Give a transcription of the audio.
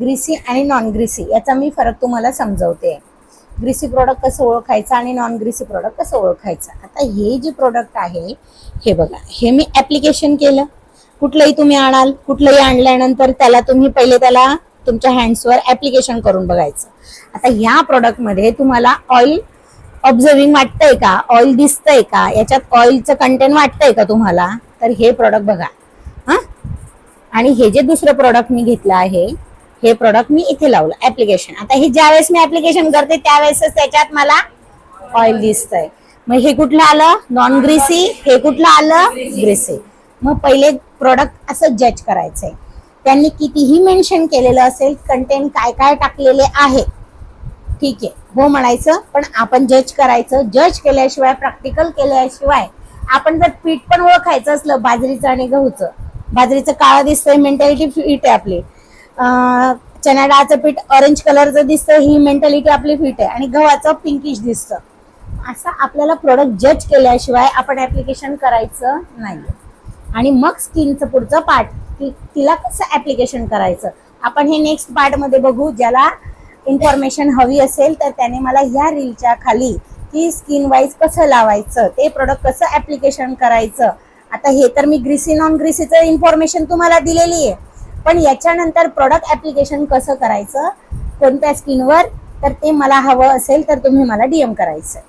Greasy आणि non greasy याचा मी फरक तुम्हाला समजवते. ग्रीसी प्रोडक्ट कसं ओळखायचं आणि नॉन ग्रीसी प्रोडक्ट कसं ओळखायचं. आता हे जे प्रोडक्ट आहे हे बघा, हे मी ॲप्लिकेशन केलं. कुठलंही तुम्ही आणाल, कुठलंही आणल्यानंतर त्याला तुम्ही पहिले त्याला तुमच्या हँड्सवर ॲप्लिकेशन करून बघायचं. आता ह्या प्रोडक्टमध्ये तुम्हाला ऑइल ऑब्झर्विंग वाटतंय का, ऑइल दिसतंय का, याच्यात ऑइलचं कंटेंट वाटतंय का तुम्हाला, तर हे प्रोडक्ट बघा. हां, आणि हे जे दुसरं प्रोडक्ट मी घेतलं आहे हे प्रोडक्ट मी इथे लावलं ऍप्लिकेशन. आता हे ज्यावेळेस मी ऍप्लिकेशन करते त्यावेळेसच त्याच्यात मला ऑइल दिसतंय. मग हे कुठलं आलं नॉन ग्रीसी, हे कुठलं आलं ग्रीसी. मग पहिले प्रोडक्ट असं जज करायचंय. त्यांनी कितीही मेन्शन केलेलं असेल कंटेंट काय काय टाकलेले आहे, ठीक आहे हो म्हणायचं, पण आपण जज करायचं. जज केल्याशिवाय, प्रॅक्टिकल केल्याशिवाय, आपण जर पीठ पण ओळखायचं असलं बाजरीचं आणि गहूचं, बाजरीचं काळं दिसतंय मेंटॅलिटी फिट आहे आपली, चणा डाळचं पीठ ऑरेंज कलरचं दिसतं ही मेंटॅलिटी आपली फिट आहे, आणि गव्हाचं पिंकिश दिसतं. असं आपल्याला प्रोडक्ट जज केल्याशिवाय आपण ऍप्लिकेशन करायचं नाही. आणि मग स्किनचं पुढचं पार्ट, तिला कसं ऍप्लिकेशन करायचं आपण हे नेक्स्ट पार्टमध्ये बघू. ज्याला इन्फॉर्मेशन हवी असेल तर त्याने मला ह्या रीलच्या खाली की स्किन वाईज कसं लावायचं, ते प्रोडक्ट कसं ऍप्लिकेशन करायचं. आता हे तर मी ग्रीसी नॉन ग्रीसीचं इन्फॉर्मेशन तुम्हाला दिलेली आहे, पण याच्यानंतर प्रोडक्ट ऍप्लिकेशन कसं करायचं कोणत्या स्किनवर, तर ते मला हवं असेल तर तुम्ही मला DM करायचं.